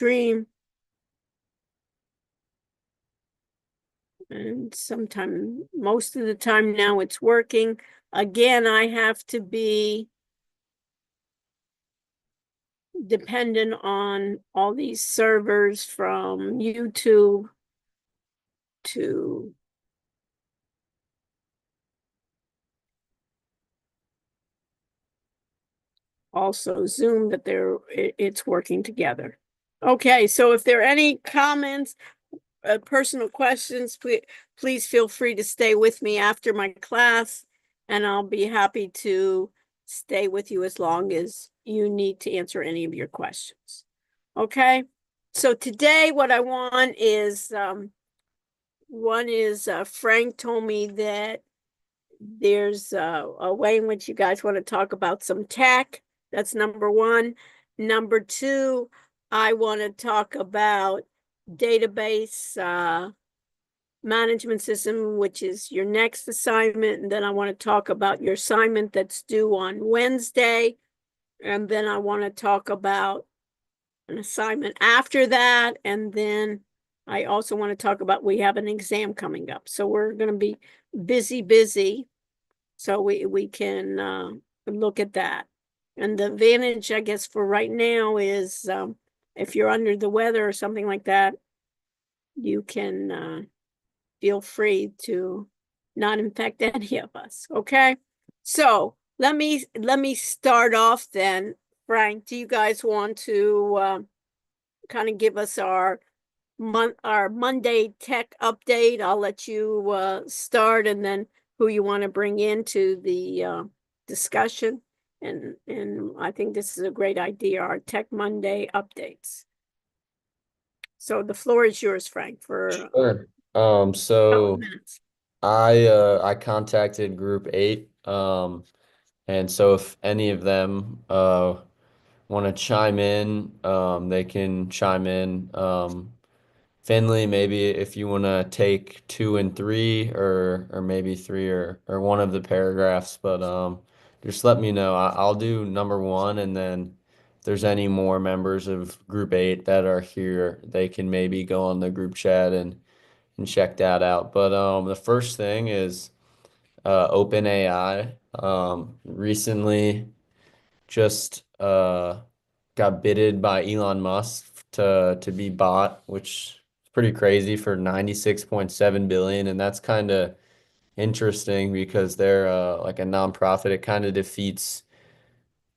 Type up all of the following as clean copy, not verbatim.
stream. And most of the time now it's working. Again, I have to be dependent on all these servers from YouTube to also Zoom that it's working together. Okay, so if there are any comments, personal questions, please feel free to stay with me after my class, and I'll be happy to stay with you as long as you need to answer any of your questions. Okay, so today what I want is, Frank told me that there's a way in which you guys want to talk about some tech. That's number one. Number two, I want to talk about database management system, which is your next assignment. And then I want to talk about your assignment that's due on Wednesday. And then I want to talk about an assignment after that. And then I also want to talk about, we have an exam coming up. So we're going to be busy. So we can look at that. And the advantage, I guess, for right now is if you're under the weather or something like that, you can feel free to not infect any of us. Okay. So let me start off then. Frank, do you guys want to kind of give us our Monday tech update? I'll let you start, and then who you want to bring into the discussion. And I think this is a great idea, our Tech Monday updates. So the floor is yours, Frank, for Sure. a couple of So minutes. I contacted Group 8. And so if any of them want to chime in, they can chime in. Finley, maybe if you want to take 2 and 3, or maybe 3 or one of the paragraphs, but just let me know. I'll do number 1, and then if there's any more members of Group 8 that are here, they can maybe go on the group chat and check that out. But the first thing is OpenAI. Recently just got bidded by Elon Musk to be bought, which is pretty crazy, for 96.7 billion, and that's kind of interesting because they're like a nonprofit. It kind of defeats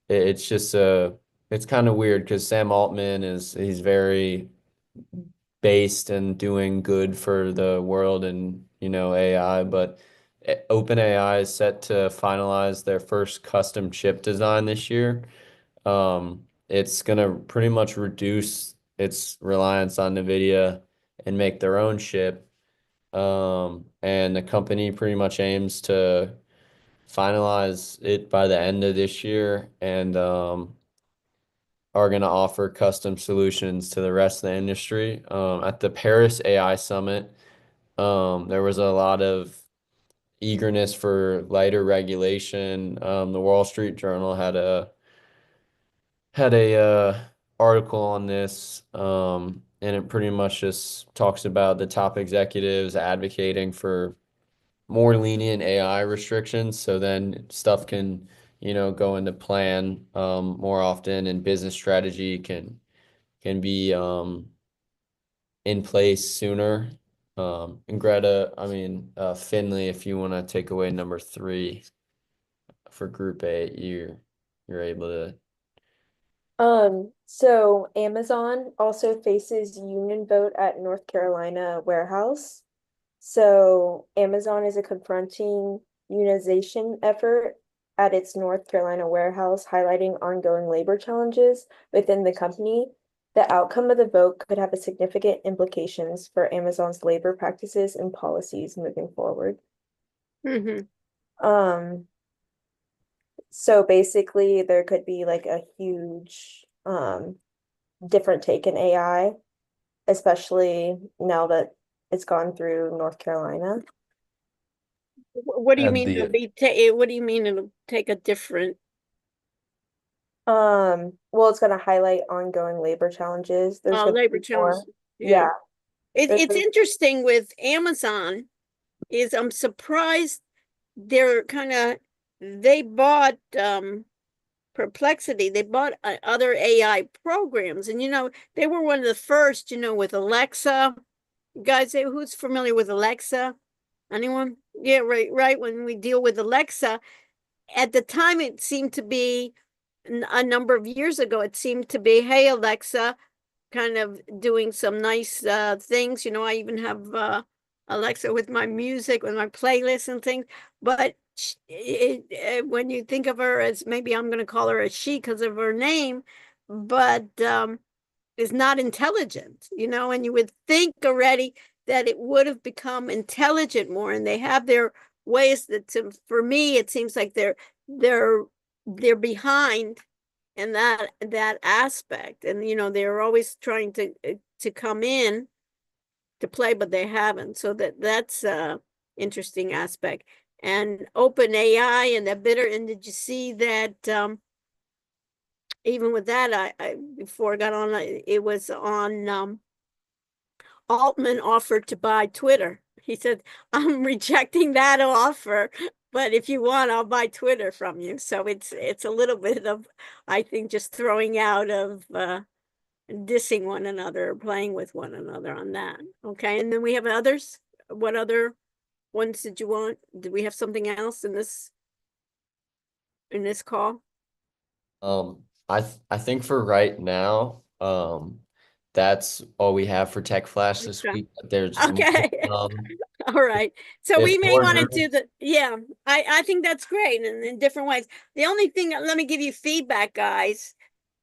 it's just it's kind of weird because Sam Altman he's very based and doing good for the world and AI, but OpenAI is set to finalize their first custom chip design this year. It's gonna pretty much reduce its reliance on NVIDIA and make their own chip. And the company pretty much aims to finalize it by the end of this year, and are going to offer custom solutions to the rest of the industry. At the Paris AI Summit, there was a lot of eagerness for lighter regulation. The Wall Street Journal had a article on this, and it pretty much just talks about the top executives advocating for more lenient AI restrictions, so then stuff can, go into plan more often, and business strategy can be in place sooner. And Greta, Finley, if you want to take away number 3 for Group 8, you're able to. So Amazon also faces union vote at North Carolina warehouse. So Amazon is a confronting unionization effort at its North Carolina warehouse, highlighting ongoing labor challenges within the company. The outcome of the vote could have a significant implications for Amazon's labor practices and policies moving forward. Mm-hmm. Um, so basically there could be like a huge different take in AI, especially now that it's gone through North Carolina. What do you Had mean the what do you mean it'll take a different? Well, it's gonna highlight ongoing labor challenges. There's gonna Labor be challenges. more. Yeah. Yeah, there's It's gonna, interesting with Amazon is I'm surprised they're kind of they bought Perplexity. They bought other AI programs, and they were one of the first. With Alexa. You guys, who's familiar with Alexa? Anyone? Yeah, right, right. When we deal with Alexa, at the time, it seemed to be a number of years ago. It seemed to be, hey Alexa, kind of doing some nice things. I even have Alexa with my music, with my playlists and things. But when you think of her as, maybe I'm going to call her a she because of her name, but is not intelligent, and you would think already that it would have become intelligent more, and they have their ways for me, it seems like they're behind in that aspect. And they're always trying to come in to play, but they haven't. So that's a interesting aspect. And open AI and that bitter. And did you see that even with that, I before I got on, it was on Altman offered to buy Twitter. He said, I'm rejecting that offer, but if you want, I'll buy Twitter from you. So it's a little bit of, I think, just throwing out of dissing one another, playing with one another on that. Okay. And then we have others. What other ones did you want? Did we have something else in this call? I think for right now, that's all we have for Tech Flash this Okay. week. There's more, Okay. All right. So if we may more want to do yeah, I think that's great in different ways. The only thing, let me give you feedback, guys,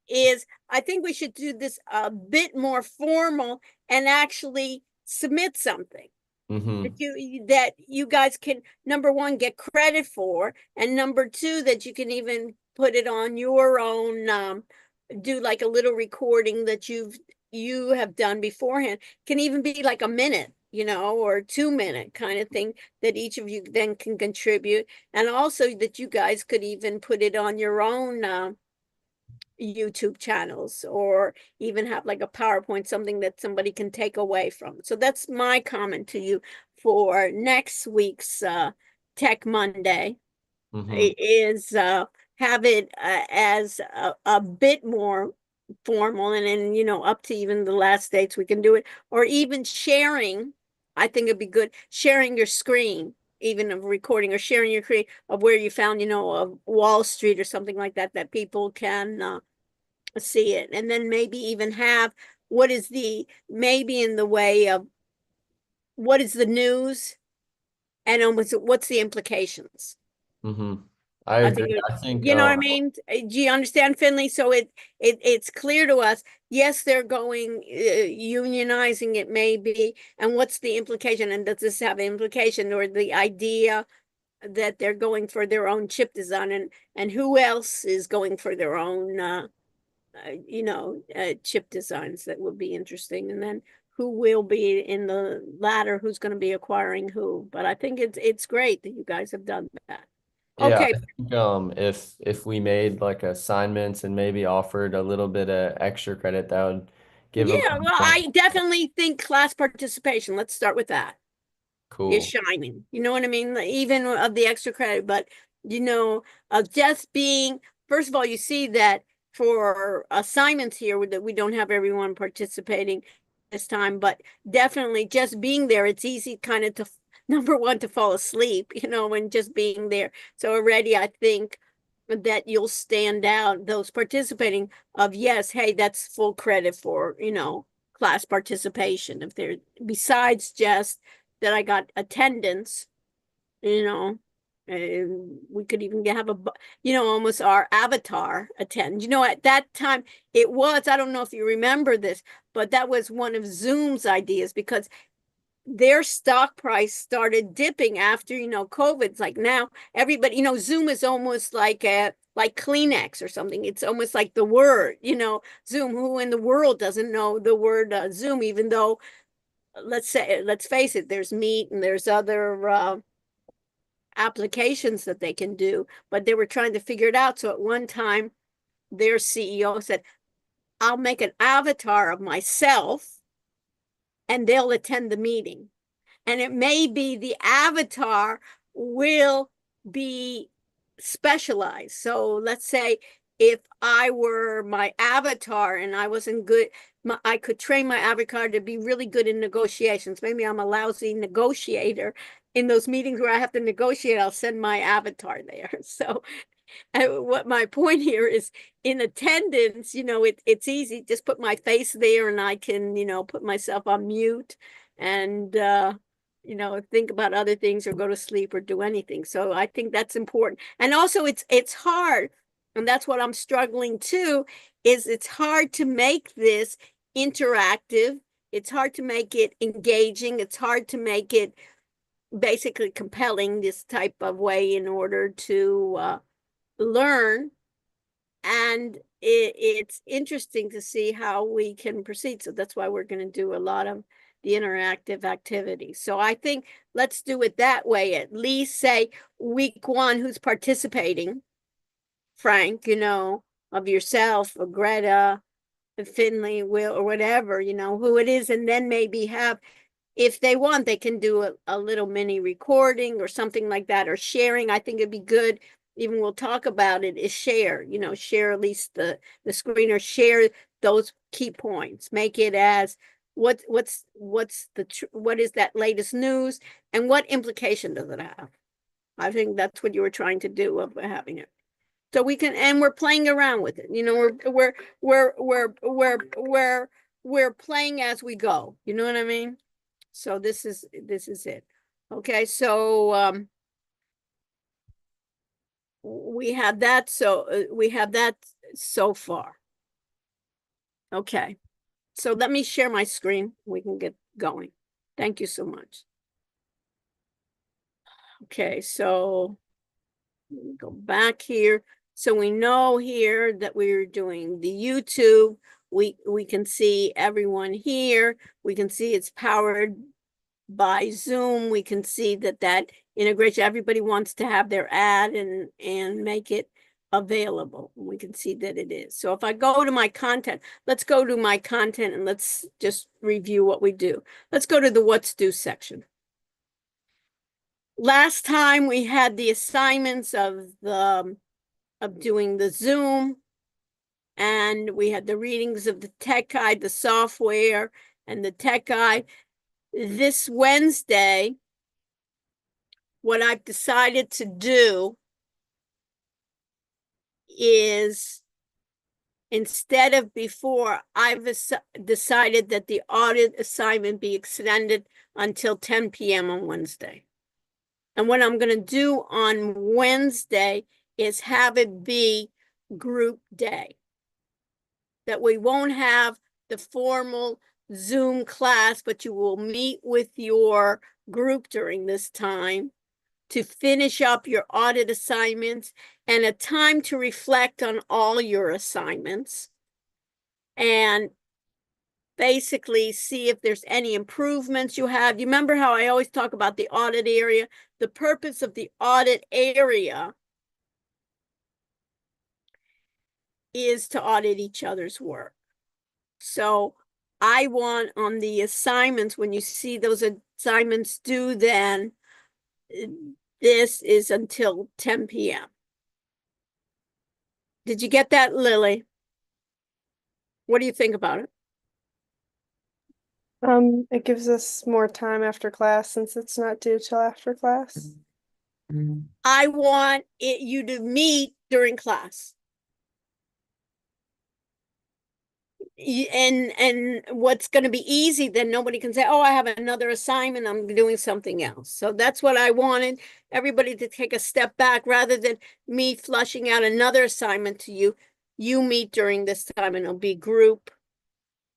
is I think we should do this a bit more formal and actually submit something hmm that you guys can, number one, get credit for, and number two, that you can even put it on your own, do like a little recording that you have done beforehand. Can even be like a minute, or 2 minute kind of thing that each of you then can contribute. And also that you guys could even put it on your own YouTube channels, or even have like a PowerPoint, something that somebody can take away from. So that's my comment to you for next week's Tech Monday hmm is have it as a bit more formal, and then up to even the last dates we can do it, or even sharing. I think it'd be good sharing your screen, even of recording, or sharing your screen of where you found of Wall Street or something like that people can see it. And then maybe even have what is the maybe in the way of what is the news, and what's the implications. hmm I I agree. think I think you know what I mean. Do you understand, Finley? So it's clear to us. Yes, they're going unionizing it, maybe, and what's the implication? And does this have an implication, or the idea that they're going for their own chip design, and who else is going for their own chip designs? That would be interesting. And then who will be in the latter? Who's going to be acquiring who? But I think it's great that you guys have done that. Yeah, Okay. I think if we made like assignments and maybe offered a little bit of extra credit, that would give a Yeah, little well, more. I definitely think class participation. Let's start with that. Is Cool. shining. You know what I mean? Even of the extra credit, but of just being, first of all, you see that for assignments here that we don't have everyone participating this time, but definitely just being there, it's easy kind of to number one to fall asleep, when just being there. So already I think that you'll stand out, those participating, of yes, hey, that's full credit for, class participation. If they're besides just that I got attendance, you know, and we could even have almost our avatar attend. At that time it was, I don't know if you remember this, but that was one of Zoom's ideas, because their stock price started dipping after, COVID's like now everybody, Zoom is almost like Kleenex or something. It's almost like the word, Zoom. Who in the world doesn't know the word Zoom, even though let's face it, there's Meet and there's other applications that they can do, but they were trying to figure it out. So at one time their CEO said, I'll make an avatar of myself and they'll attend the meeting. And it may be the avatar will be specialized. So let's say if I were my avatar and I wasn't good, I could train my avatar to be really good in negotiations. Maybe I'm a lousy negotiator. In those meetings where I have to negotiate, I'll send my avatar there. So what my point here is, in attendance, it's easy. Just put my face there and I can, put myself on mute and, think about other things or go to sleep or do anything. So I think that's important. And also it's hard. And that's what I'm struggling too, is it's hard to make this interactive. It's hard to make it engaging. It's hard to make it basically compelling, this type of way, in order to learn. And it's interesting to see how we can proceed. So that's why we're going to do a lot of the interactive activities. So I think let's do it that way. At least say week 1, who's participating, Frank, of yourself or Greta, Finley, Will, or whatever, who it is. And then maybe have, if they want, they can do a little mini recording or something like that, or sharing. I think it'd be good, even we'll talk about it, is share, share at least the screen, or share those key points. Make it as what is that latest news and what implication does it have? I think that's what you were trying to do of having it. So we can, and we're playing around with it. We're playing as we go. You know what I mean? So this is it. Okay, so we have that. So we have that so far. Okay, so let me share my screen. We can get going. Thank you so much. Okay, so go back here. So we know here that we're doing the YouTube. We can see everyone here. We can see it's powered by Zoom. We can see that integration, everybody wants to have their ad and make it available. We can see that it is. So if I go to my content, let's go to my content and let's just review what we do. Let's go to the what's due section. Last time we had the assignments of doing the Zoom, and we had the readings of the tech guide, the software, and the tech guide. This Wednesday, what I've decided to do is, instead of before, I've decided that the audit assignment be extended until 10 p.m. on Wednesday. And what I'm going to do on Wednesday is have it be group day. That we won't have the formal Zoom class, but you will meet with your group during this time to finish up your audit assignments, and a time to reflect on all your assignments and basically see if there's any improvements you have. You remember how I always talk about the audit area? The purpose of the audit area is to audit each other's work. So I want on the assignments, when you see those assignments due, then this is until 10 p.m. Did you get that, Lily? What do you think about it? It gives us more time after class since it's not due till after class. I want you to meet during class. And what's going to be easy, then nobody can say, oh, I have another assignment, I'm doing something else. So that's what I wanted, everybody to take a step back, rather than me flushing out another assignment to you. You meet during this time and it'll be group.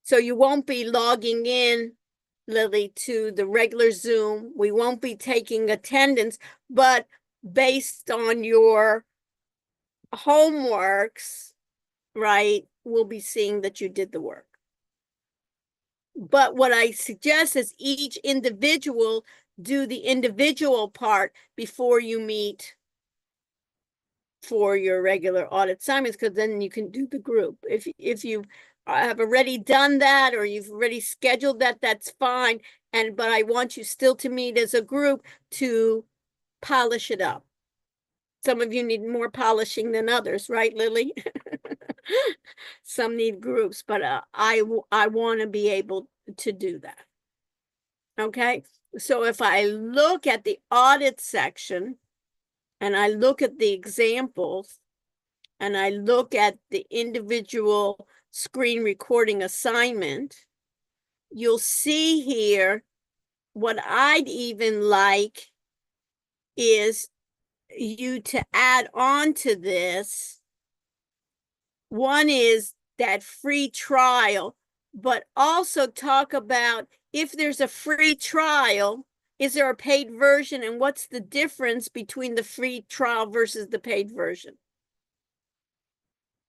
So you won't be logging in, Lily, to the regular Zoom. We won't be taking attendance, but based on your homeworks, right, we'll be seeing that you did the work. But what I suggest is each individual do the individual part before you meet for your regular audit assignments, because then you can do the group. If you have already done that or you've already scheduled that, that's fine. But I want you still to meet as a group to polish it up. Some of you need more polishing than others, right, Lily? Some need groups, but I want to be able to do that. Okay, so if I look at the audit section and I look at the examples and I look at the individual screen recording assignment, you'll see here what I'd even like is you to add on to this. One is that free trial, but also talk about if there's a free trial, is there a paid version, and what's the difference between the free trial versus the paid version?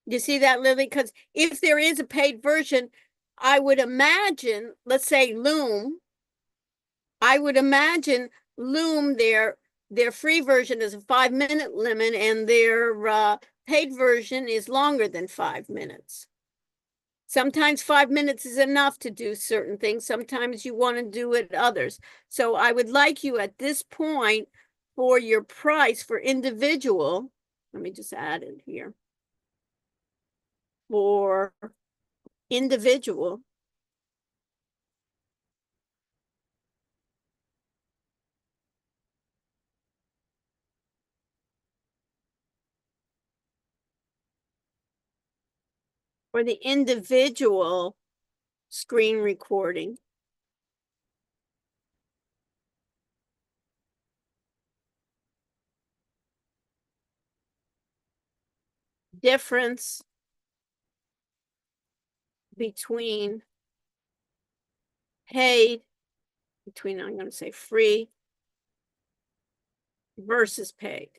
You see that, Lily? Because if there is a paid version, I would imagine, let's say Loom, I would imagine Loom, their free version is a 5-minute limit and their paid version is longer than 5 minutes. Sometimes 5 minutes is enough to do certain things. Sometimes you want to do it others. So I would like you at this point for your price for individual, let me just add it here. For individual, for the individual screen recording, difference between paid, I'm going to say free versus paid.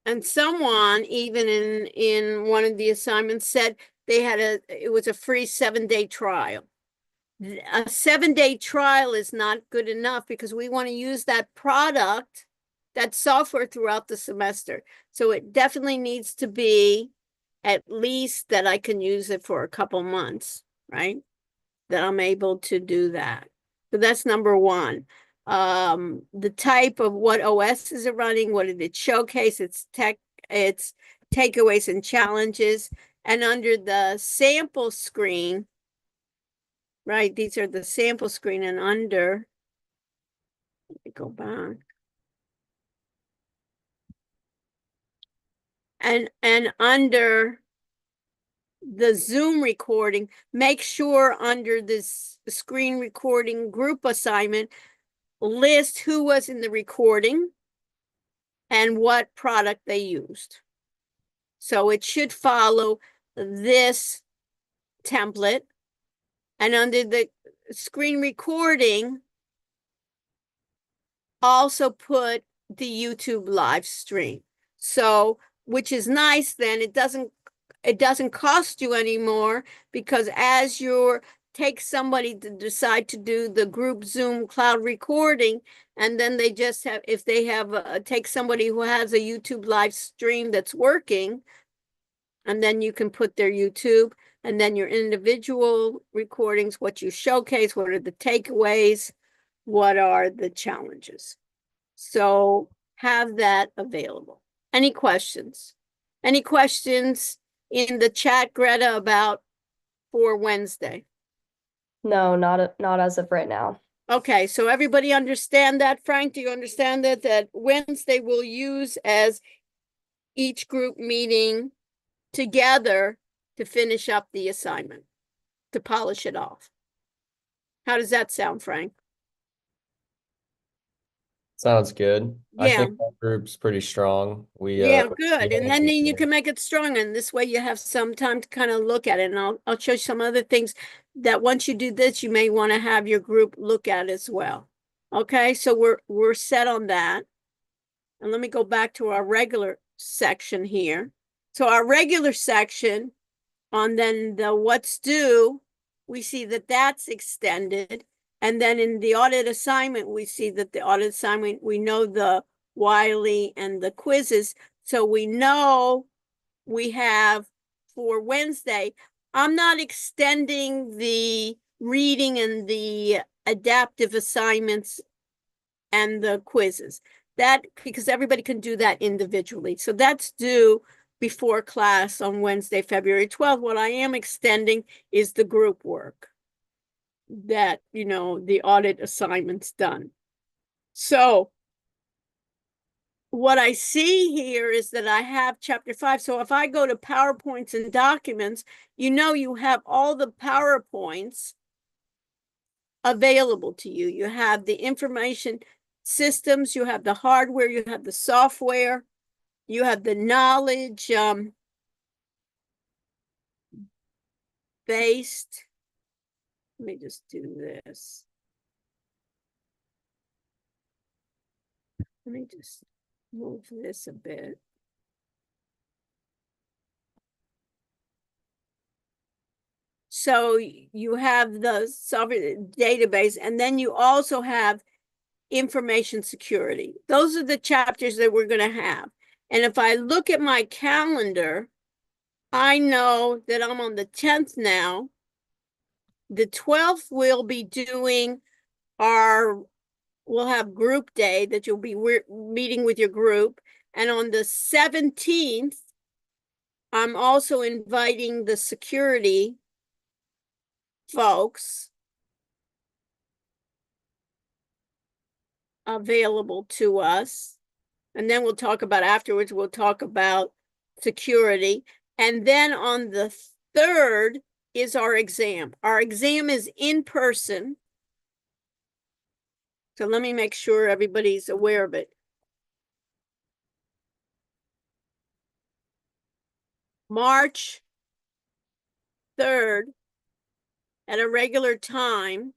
And someone even in one of the assignments said it was a free 7-day trial. A 7-day trial is not good enough because we want to use that product, that software throughout the semester. So it definitely needs to be at least that I can use it for a couple months, right? That I'm able to do that. So that's number one. The type of what OS is it running, what did it showcase, its takeaways and challenges. And under the sample screen, right, these are the sample screen, and under, let me go back. And under the Zoom recording, make sure under this screen recording group assignment, list who was in the recording and what product they used. So it should follow this template. And under the screen recording, also put the YouTube live stream. So, which is nice, then it doesn't cost you anymore, because as you take somebody to decide to do the group Zoom cloud recording, and then they just have, if they have take somebody who has a YouTube live stream that's working, and then you can put their YouTube, and then your individual recordings, what you showcase, what are the takeaways, what are the challenges. So have that available. Any questions? Any questions in the chat, Greta, about for Wednesday? No, not as of right now. Okay, so everybody understand that? Frank, do you understand that Wednesday we'll use as each group meeting together to finish up the assignment, to polish it off? How does that sound, Frank? Sounds good. I Yeah. think that group's pretty strong. Yeah, We good. And have then you the- can make it strong, and this way you have some time to kind of look at it. And I'll show you some other things that once you do this, you may want to have your group look at as well. Okay, so we're set on that. And let me go back to our regular section here. So our regular section on then the what's due, we see that that's extended. And then in the audit assignment, we see that the audit assignment, we know the Wiley, and the quizzes. So we know we have for Wednesday. I'm not extending the reading and the adaptive assignments and the quizzes. That because everybody can do that individually. So that's due before class on Wednesday, February 12th. What I am extending is the group work that, the audit assignments done. So what I see here is that I have chapter 5. So if I go to PowerPoints and documents, you have all the PowerPoints available to you. You have the information systems, you have the hardware, you have the software, you have the knowledge based. Let me just do this. Let me just move this a bit. So you have the software database, and then you also have information security. Those are the chapters that we're going to have. And if I look at my calendar, I know that I'm on the 10th now. The 12th we'll be doing we'll have group day that you'll be meeting with your group. And on the 17th, I'm also inviting the security folks available to us. And then we'll talk about afterwards, we'll talk about security. And then on the 3rd is our exam. Our exam is in person. So let me make sure everybody's aware of it. March 3rd at a regular time,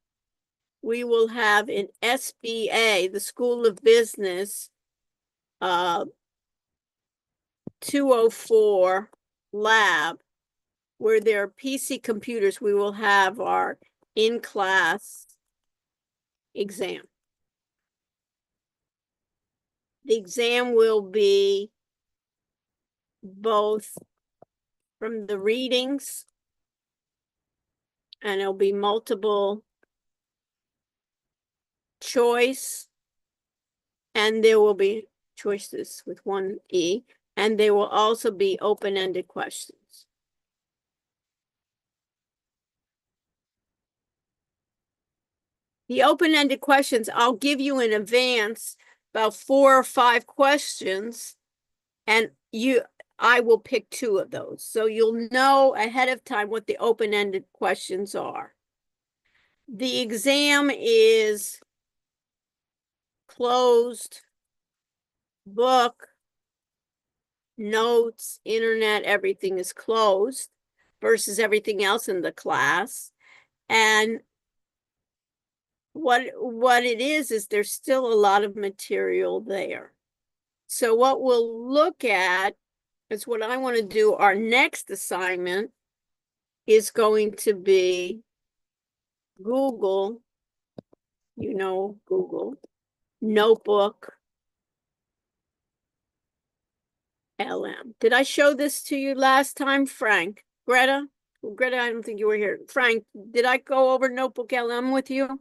we will have an SBA, the School of Business, 204 lab, where there are PC computers. We will have our in-class exam. The exam will be both from the readings, and it'll be multiple choice, and there will be choices with one E, and there will also be open-ended questions. The open-ended questions, I'll give you in advance about 4 or 5 questions, and I will pick 2 of those. So you'll know ahead of time what the open-ended questions are. The exam is closed book, notes, internet, everything is closed versus everything else in the class. And what it is there's still a lot of material there. So what we'll look at is what I want to do. Our next assignment is going to be Google, Google Notebook LM. Did I show this to you last time, Frank? Greta? Greta, I don't think you were here. Frank, did I go over Notebook LM with you?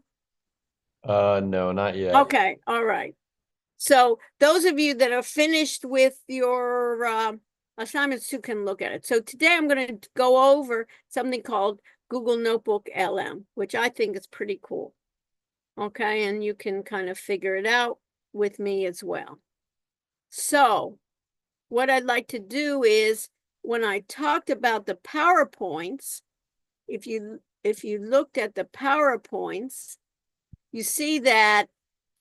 No, not yet. Okay, all right. So those of you that are finished with your assignments who can look at it. So today I'm going to go over something called Google Notebook LM, which I think is pretty cool. Okay, and you can kind of figure it out with me as well. So what I'd like to do is, when I talked about the PowerPoints, if you looked at the PowerPoints, you see that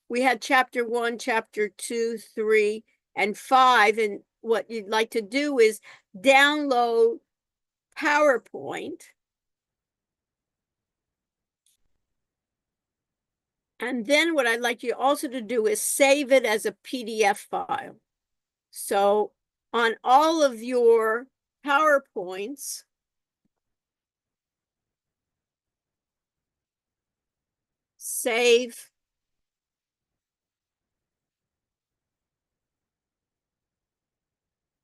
we had chapter 1, chapter 2, 3, and 5. And what you'd like to do is download PowerPoint. And then what I'd like you also to do is save it as a PDF file. So on all of your PowerPoints, save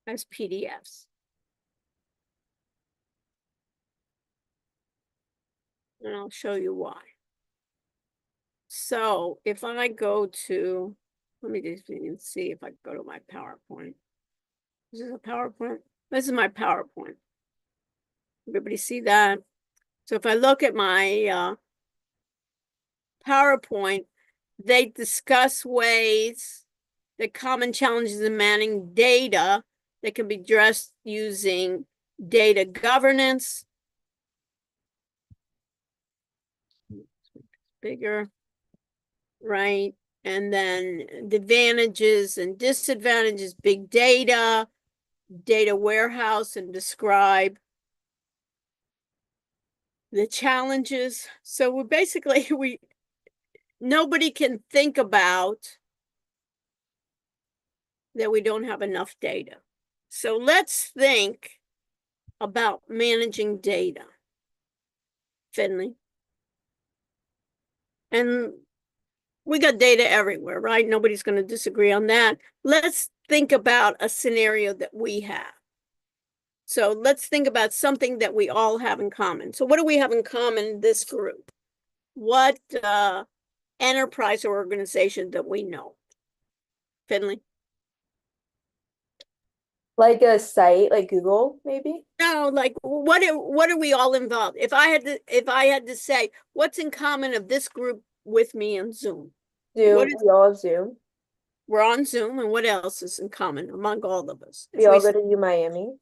as PDFs. And I'll show you why. So if I go to, let me just see if I go to my PowerPoint. This is a PowerPoint. This is my PowerPoint. Everybody see that? So if I look at my PowerPoint, they discuss ways that common challenges in managing data that can be addressed using data governance. Bigger, right? And then the advantages and disadvantages, big data, data warehouse, and describe the challenges. So we're basically, nobody can think about that we don't have enough data. So let's think about managing data. Finley. And we got data everywhere, right? Nobody's going to disagree on that. Let's think about a scenario that we have. So let's think about something that we all have in common. So what do we have in common in this group? What enterprise or organization that we know? Finley? Like a site, like Google, maybe? No, like what are we all involved? If I had to say what's in common of this group with me on Zoom? Zoom, What is, we all have Zoom. we're on Zoom, and what else is in common among all of us? We all go to U Miami.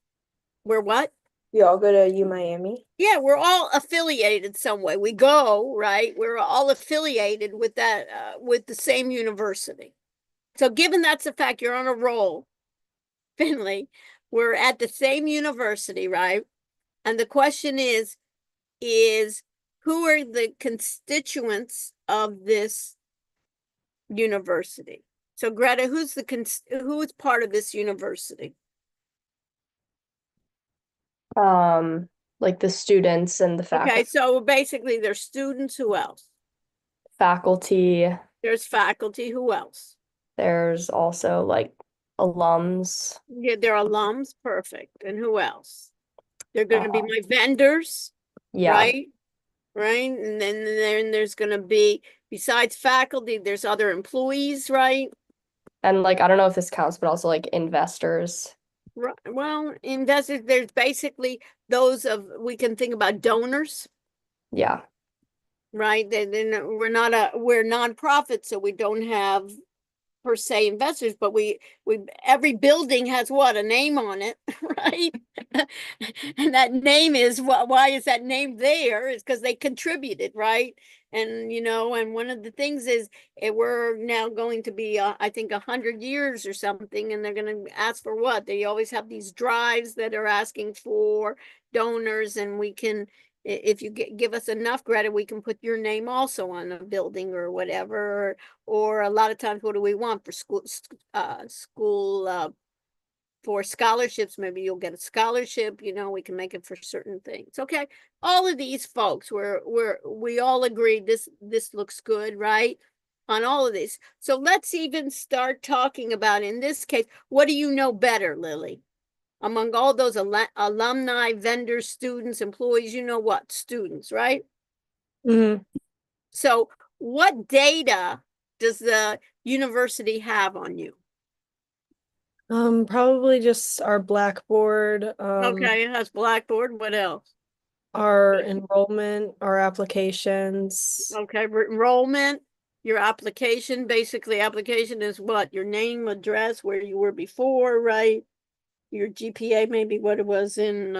We're what? We all go to U Miami. Yeah, we're all affiliated some way. We go, right? We're all affiliated with that, with the same university. So given that's a fact, you're on a roll, Finley. We're at the same university, right? And the question is who are the constituents of this university? So Greta, who's part of this university? Like the students and the Okay, so basically there's students. Who else? faculty. There's faculty. Who else? There's also like alums. Yeah, they're alums. Perfect. And who else? They're going to be my vendors, Yeah. right? Right. And then there's going to be, besides faculty, there's other employees, right? And like, I don't know if this counts, but also like investors. Right. Well, investors, there's basically we can think about donors, Yeah. right? Then we're nonprofit, so we don't have per se investors, but every building has a name on it, right? And that name is why is that name there? Is because they contributed, right? And and one of the things is we're now going to be I think 100 years or something, and they're going to ask for what? They always have these drives that are asking for donors, and we can, if you give us enough credit, we can put your name also on a building or whatever. Or a lot of times, what do we want for school for scholarships? Maybe you'll get a scholarship, we can make it for certain things. Okay. All of these folks, we all agree this looks good, right? On all of these. So let's even start talking about, in this case, what do you know better, Lily? Among all those alumni, vendors, students, employees, what? Students, right? Mm-hmm. So what data does the university have on you? Probably just our Blackboard, Okay, it has Blackboard. What else? our enrollment, our applications. Okay, enrollment, your application. Basically, application is what? Your name, address, where you were before, right? Your GPA, maybe what it was in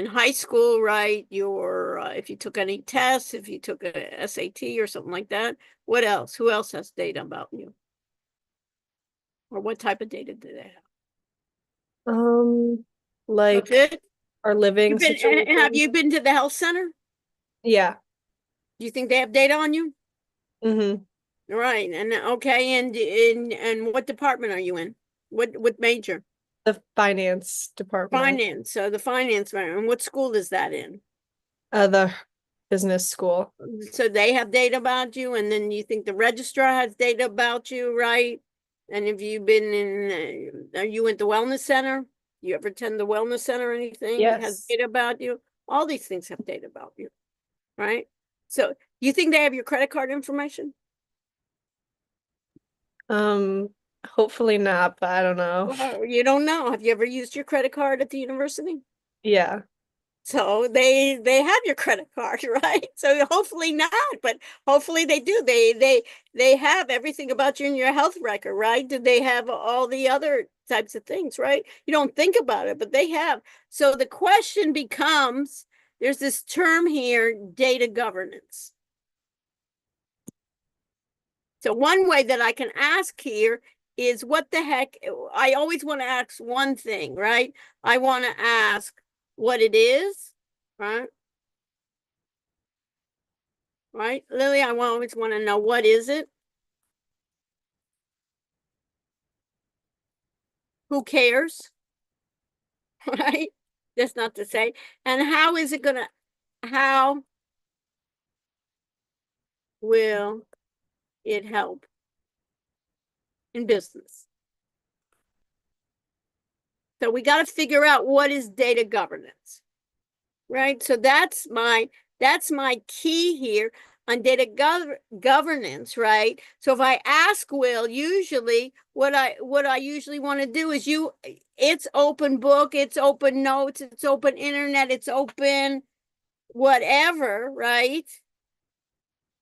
high school, right? Your if you took any tests, if you took a SAT or something like that. What else? Who else has data about you? Or what type of data do they have? Like That's it? our living Have situation. you been to the health center? Yeah. Do you think they have data on you? Mm-hmm. Right. And okay, and what department are you in? What major? The finance department. Finance. So the finance, and what school is that in? The business school. So they have data about you, and then you think the registrar has data about you, right? And have you been in, are you at the wellness center? You ever attend the wellness center or anything? It has Yes. data about you. All these things have data about you, right? So you think they have your credit card information? Hopefully not, but I don't know. Well, you don't know. Have you ever used your credit card at the university? Yeah. So they have your credit card, right? So hopefully not, but hopefully they do. They have everything about you in your health record, right? Did they have all the other types of things, right? You don't think about it, but they have. So the question becomes, there's this term here, data governance. So one way that I can ask here is what the heck, I always want to ask one thing, right? I want to ask what it is, right? Right, Lily, I always want to know, what is it? Who cares? Right? That's not to say. And how is it gonna, how will it help in business? So we got to figure out what is data governance, right? So that's my key here on data governance, right? So if I ask Will, usually what I usually want to do is it's open book, it's open notes, it's open internet, it's open whatever, right?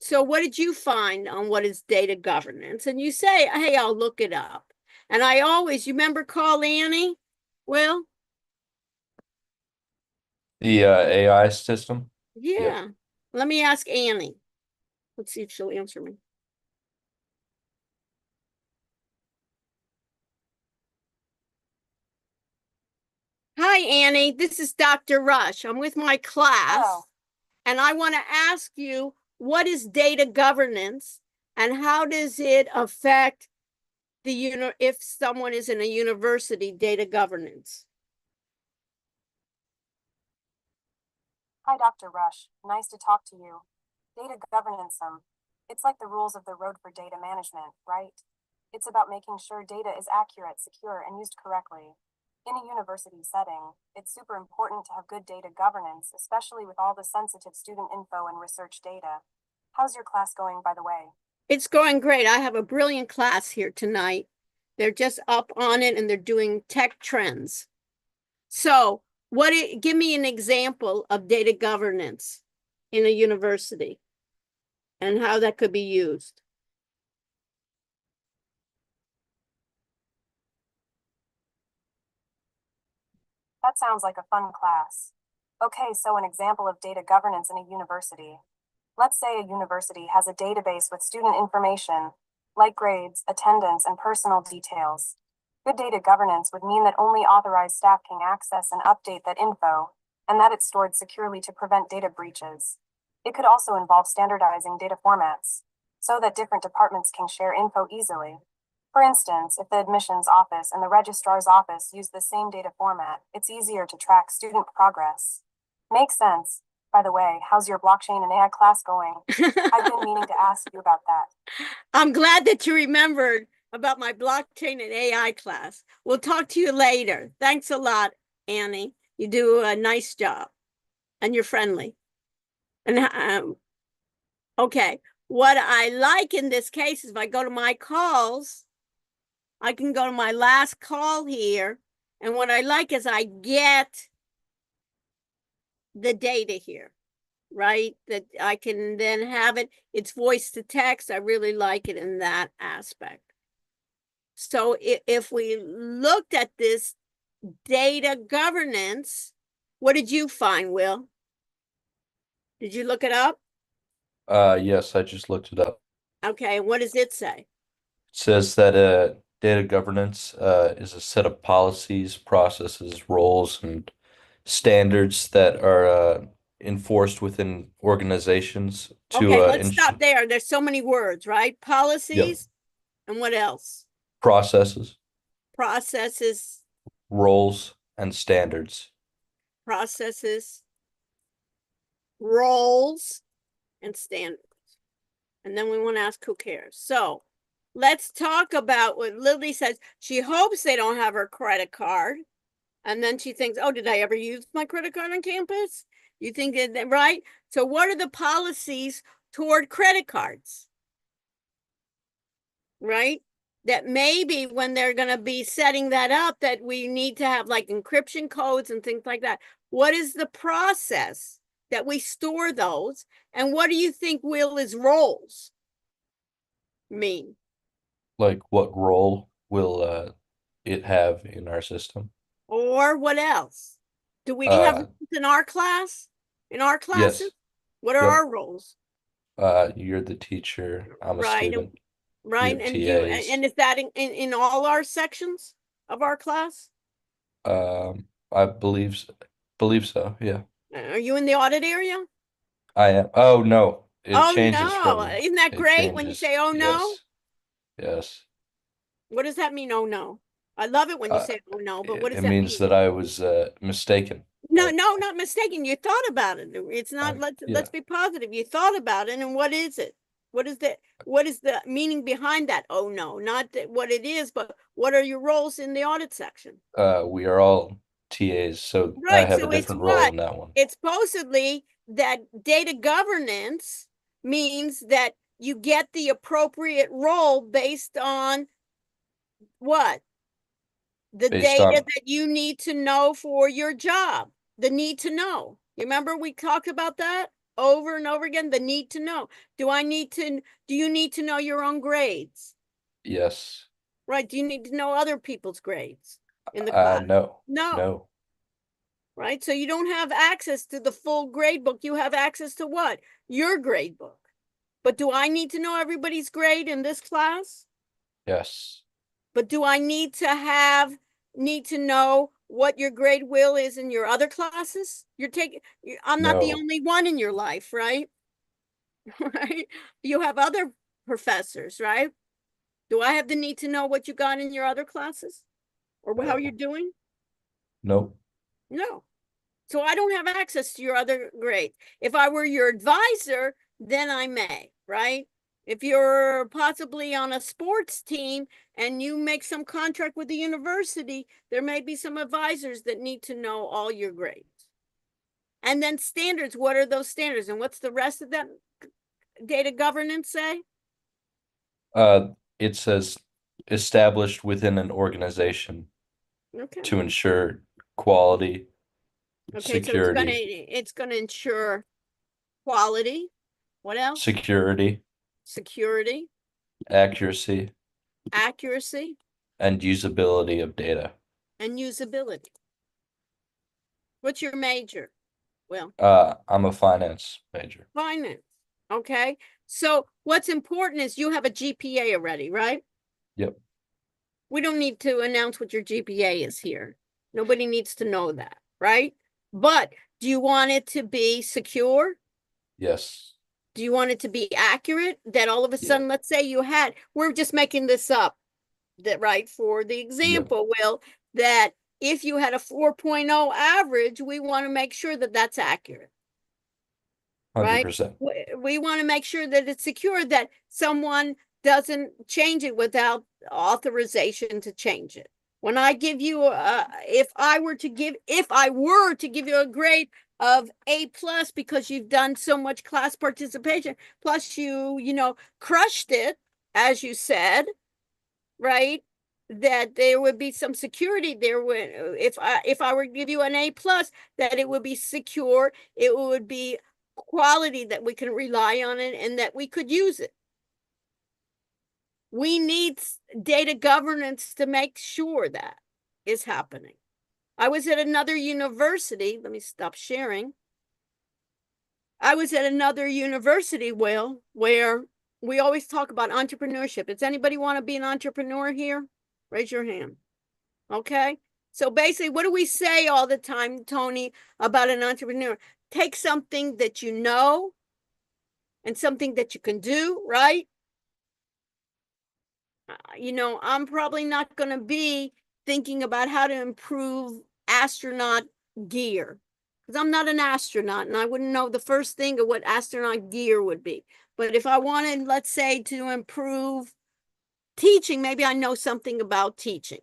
So what did you find on what is data governance? And you say, hey, I'll look it up. And I always, you remember call Annie? Will? The AI system. Yeah. Let me ask Annie. Let's see if she'll answer me. Hi, Annie. This is Dr. Rush. I'm with my class. Hello. And I want to ask you, what is data governance and how does it affect if someone is in a university, data governance? Hi, Dr. Rush. Nice to talk to you. Data governance, it's like the rules of the road for data management, right? It's about making sure data is accurate, secure, and used correctly. In a university setting, it's super important to have good data governance, especially with all the sensitive student info and research data. How's your class going, by the way? It's going great. I have a brilliant class here tonight. They're just up on it and they're doing tech trends. So give me an example of data governance in a university and how that could be used. That sounds like a fun class. Okay, so an example of data governance in a university. Let's say a university has a database with student information, like grades, attendance, and personal details. Good data governance would mean that only authorized staff can access and update that info, and that it's stored securely to prevent data breaches. It could also involve standardizing data formats, so that different departments can share info easily. For instance, if the admissions office and the registrar's office use the same data format, it's easier to track student progress. Makes sense. By the way, how's your blockchain and AI class going? I've been meaning to ask you about that. I'm glad that you remembered about my blockchain and AI class. We'll talk to you later. Thanks a lot, Annie. You do a nice job and you're friendly. And okay, what I like in this case is if I go to my calls, I can go to my last call here. And what I like is I get the data here, right? That I can then have it. It's voice to text. I really like it in that aspect. So if we looked at this data governance, what did you find, Will? Did you look it up? Yes, I just looked it up. Okay, what does it say? It says that data governance is a set of policies, processes, roles, and standards that are enforced within organizations to Okay, let's stop there. There's so many words, right? Policies, and what else? processes, Processes, roles, and standards. processes, roles, and standards. And then we want to ask who cares. So let's talk about what Lily says. She hopes they don't have her credit card. And then she thinks, oh, did I ever use my credit card on campus? You think that, right? So what are the policies toward credit cards? Right? That maybe when they're going to be setting that up, that we need to have like encryption codes and things like that. What is the process that we store those? And what do you think Will's roles mean? Like what role will it have in our system? Or what else? Do we have roles in our class? In our classes? Yes. What are Yep. our roles? You're the teacher, I'm a Right, student. right, have and you, TAs. and is that in all our sections of our class? I believe so, yeah. Are you in the audit area? I am. Oh no, it Oh, changes no, from isn't that it great when you changes. say, oh, no? Yes. Yes. What does that mean, oh, no? I love it when you Uh, say, oh, no, but what does It that means mean? that I was mistaken. No, not mistaken. You thought about it. It's not, Yeah. let's be positive. You thought about it, and what is it? What is the meaning behind that? Oh, no, not that what it is, but what are your roles in the audit section? We are all TAs, so I Right, have a so it's different role what? in that one. It's supposedly that data governance means that you get the appropriate role based on what? The Based data on that you need to know for your job, the need to know. You remember we talked about that over and over again, the need to know. Do you need to know your own grades? yes. Right, do you need to know other people's grades in the class? No. No. No. Right? So you don't have access to the full grade book. You have access to what? Your grade book. But do I need to know everybody's grade in this class? Yes. But do I need to know what your grade will is in your other classes? I'm not the No. only one in your life, right? Right? You have other professors, right? Do I have the need to know what you got in your other classes? Or how No. you're doing? Nope. No. So I don't have access to your other grades. If I were your advisor, then I may, right? If you're possibly on a sports team and you make some contract with the university, there may be some advisors that need to know all your grades. And then standards, what are those standards? And what's the rest of that data governance say? It says established within an organization Okay. to ensure quality, Okay, so security, it's gonna ensure quality. What else? security, Security, accuracy, accuracy, and usability of data. and usability. What's your major? Well, I'm a finance major. finance. Okay. So what's important is you have a GPA already, right? Yep. We don't need to announce what your GPA is here. Nobody needs to know that, right? But do you want it to be secure? Yes. Do you want it to be accurate? That all of a Yeah. sudden, let's say we're just making this up, that right for the example, Will, that if you had a 4.0 average, we want to make sure that that's accurate. Right? 100%. We want to make sure that it's secure, that someone doesn't change it without authorization to change it. When I give you if I were to give you a grade of A+ because you've done so much class participation, plus you crushed it, as you said, right? That there would be some security there. If I were to give you an A+, that it would be secure, it would be quality, that we can rely on it and that we could use it. We need data governance to make sure that is happening. I was at another university. Let me stop sharing. I was at another university, Will, where we always talk about entrepreneurship. Does anybody want to be an entrepreneur here? Raise your hand. Okay. So basically, what do we say all the time, Tony, about an entrepreneur? Take something that you know and something that you can do, right? I'm probably not going to be thinking about how to improve astronaut gear because I'm not an astronaut and I wouldn't know the first thing of what astronaut gear would be. But if I wanted, let's say, to improve teaching, maybe I know something about teaching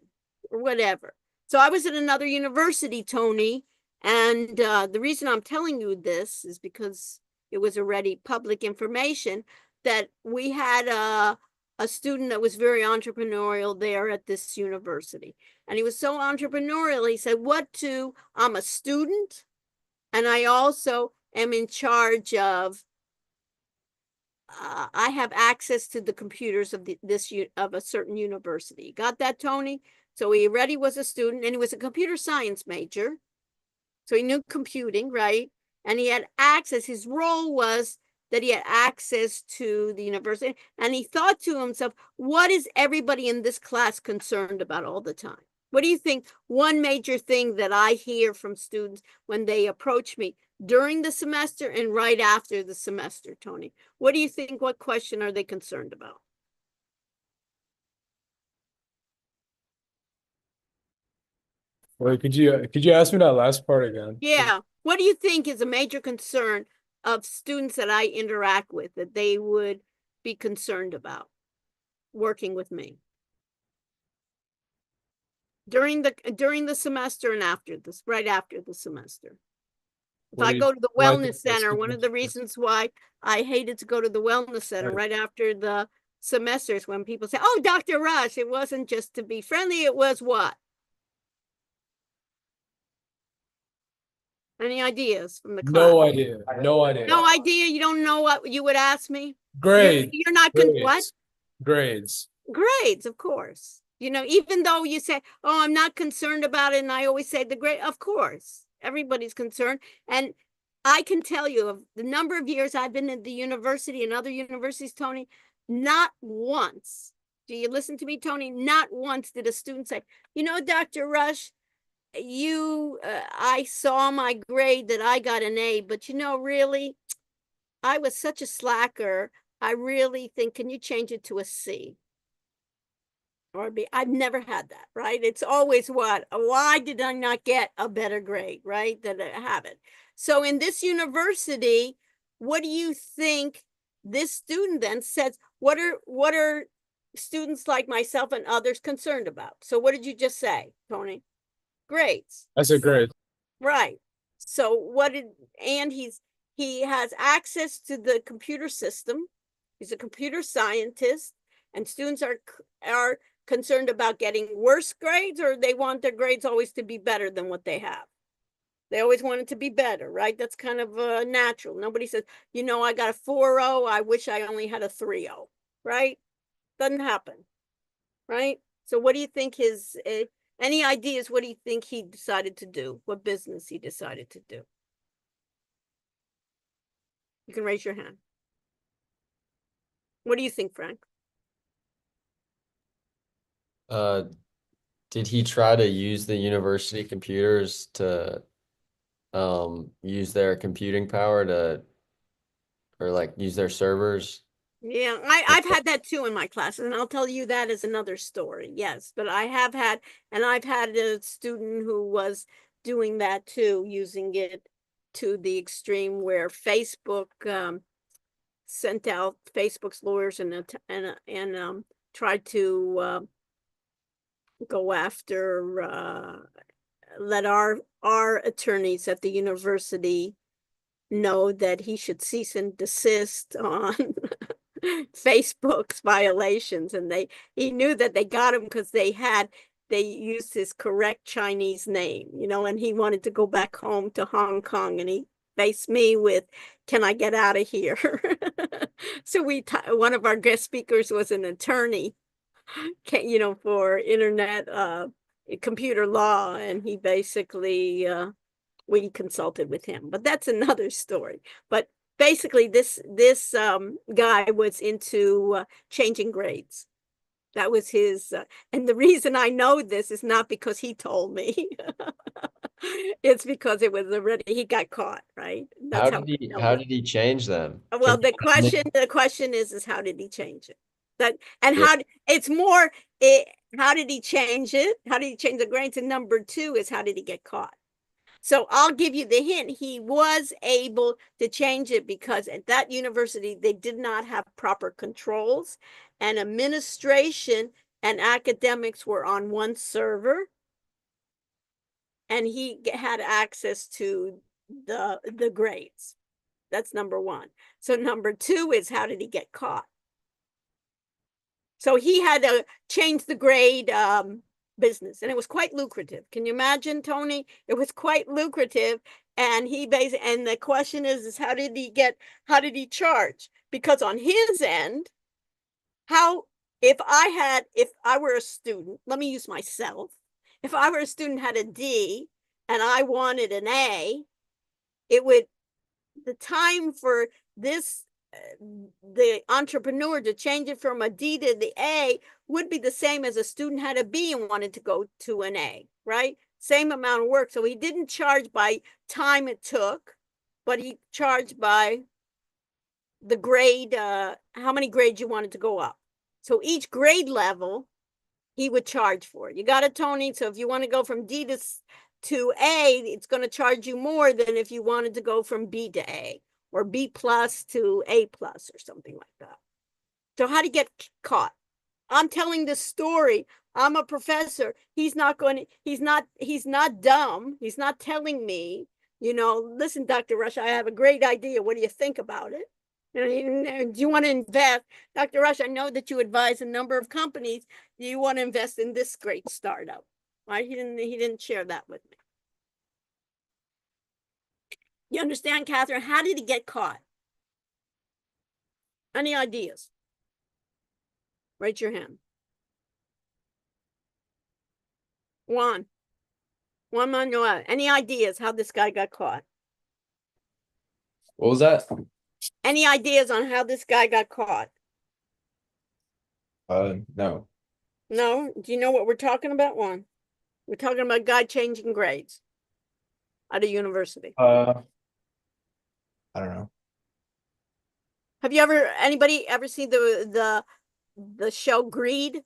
or whatever. So I was at another university, Tony, and the reason I'm telling you this is because it was already public information that we had a student that was very entrepreneurial there at this university. And he was so entrepreneurial, he said, I'm a student, and I also am in charge of I have access to the computers of of a certain university. Got that, Tony? So he already was a student, and he was a computer science major. So he knew computing, right? And he had access. His role was that he had access to the university. And he thought to himself, what is everybody in this class concerned about all the time? What do you think? One major thing that I hear from students when they approach me during the semester and right after the semester, Tony, what do you think? What question are they concerned about? Wait, could you ask me that last part again? Yeah. What do you think is a major concern of students that I interact with that they would be concerned about working with me during the semester and after this, right after the semester? If I go to the wellness center, one of the reasons why I hated to go to the wellness center right after the semesters when people say, oh, Dr. Rush, it wasn't just to be friendly, it was what? Any ideas from the class? No idea. No idea. No idea? You don't know what you would ask me? Grades. You're not what? Grades. Grades, of course. You know, even though you say, oh, I'm not concerned about it, and I always say the grade, of course, everybody's concerned. And I can tell you of the number of years I've been at the university and other universities, Tony, not once, do you listen to me, Tony? Not once did a student say, you know, Dr. Rush, I saw my grade that I got an A, but you know, really, I was such a slacker. I really think, can you change it to a C? Or B? I've never had that, right? It's always what? Why did I not get a better grade, right? That I have it. So in this university, what do you think this student then says? What are students like myself and others concerned about? So what did you just say, Tony? Grades. I said grades. Right. So he has access to the computer system. He's a computer scientist, and students are concerned about getting worse grades, or they want their grades always to be better than what they have. They always want it to be better, right? That's kind of natural. Nobody says, you know, I got a 4.0. I wish I only had a 3.0, right? Doesn't happen, right? So what do you think any ideas what do you think he decided to do? What business he decided to do? You can raise your hand. What do you think, Frank? Did he try to use the university computers to use their computing power or like use their servers? Yeah, I've had that too in my classes, and I'll tell you that is another story. Yes, but I've had a student who was doing that too, using it to the extreme where Facebook sent out Facebook's lawyers and tried to go after let our attorneys at the university know that he should cease and desist on Facebook's violations. And he knew that they got him because they used his correct Chinese name, you know, and he wanted to go back home to Hong Kong, and he faced me with, can I get out of here? So one of our guest speakers was an attorney, you know, for internet computer law, and he basically we consulted with him, but that's another story. But basically this guy was into changing grades. That was his and the reason I know this is not because he told me. It's because it was already, he got caught, right? That's how did he change them? Well, the question is how did he change it? Yeah. It's more how did he change it? How did he change the grades? And number two is how did he get caught? So I'll give you the hint. He was able to change it because at that university, they did not have proper controls, and administration and academics were on one server, and he had access to the grades. That's number one. So number two is, how did he get caught? So he had to change the grade business, and it was quite lucrative. Can you imagine, Tony? It was quite lucrative. And and the question is how did he charge? Because on his end, if I were a student, let me use myself. If I were a student, had a D and I wanted an A, the time for this the entrepreneur to change it from a D to the A would be the same as a student had a B and wanted to go to an A, right? Same amount of work. So he didn't charge by time it took, but he charged by the grade, how many grades you wanted to go up. So each grade level, he would charge for it. You got it, Tony? So if you want to go from D to A, it's going to charge you more than if you wanted to go from B to A, or B plus to A plus, or something like that. So how do you get caught? I'm telling this story. I'm a professor. He's not dumb. He's not telling me, listen, Dr. Rush, I have a great idea. What do you think about it? Do you want to invest? Dr. Rush, I know that you advise a number of companies. Do you want to invest in this great startup? Right? He didn't share that with me. You understand, Catherine? How did he get caught? Any ideas? Raise your hand. Juan Manuel, any ideas how this guy got caught? What was that? Any ideas on how this guy got caught? No. No? Do you know what we're talking about, Juan? We're talking about a guy changing grades at a university. I don't know. Have anybody ever seen the show Greed?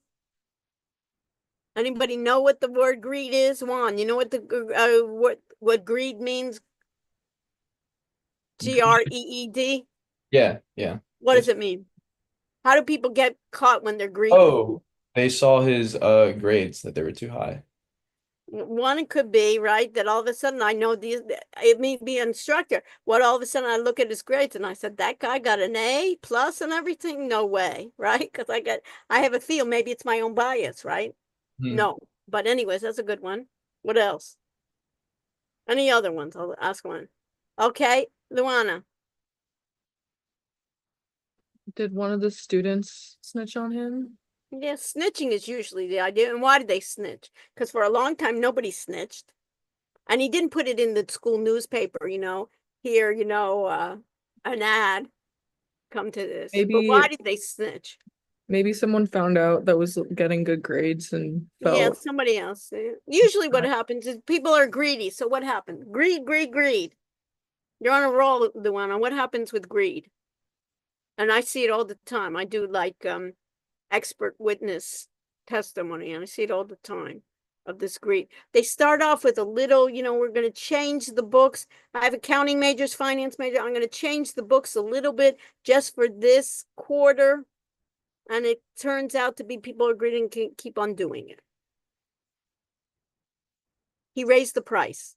Anybody know what the word greed is? Juan, you know what what greed means? GREED? Yeah. What does it mean? How do people get caught when they're greedy? Oh, they saw his grades that they were too high. One, it could be, right, that all of a sudden I know it may be an instructor. What all of a sudden I look at his grades and I said, that guy got an A plus and everything? No way, right? Because I have a feel, maybe it's my own bias, right? No, but anyways, that's a good one. What else? Any other ones? I'll ask one. Okay, Luana. Did one of the students snitch on him? Yeah, snitching is usually the idea. And why did they snitch? Because for a long time, nobody snitched. And he didn't put it in the school newspaper, here, an ad, come to this. But why did they snitch? Maybe someone found out that was getting good grades and felt. Yeah, somebody else. Usually what happens is people are greedy. So what happens? Greed. You're on a roll, Luana. What happens with greed? And I see it all the time. I do like expert witness testimony, and I see it all the time of this greed. They start off with a little, we're going to change the books. I have accounting majors, finance major. I'm going to change the books a little bit just for this quarter. And it turns out to be people are greedy and can keep on doing it. He raised the price.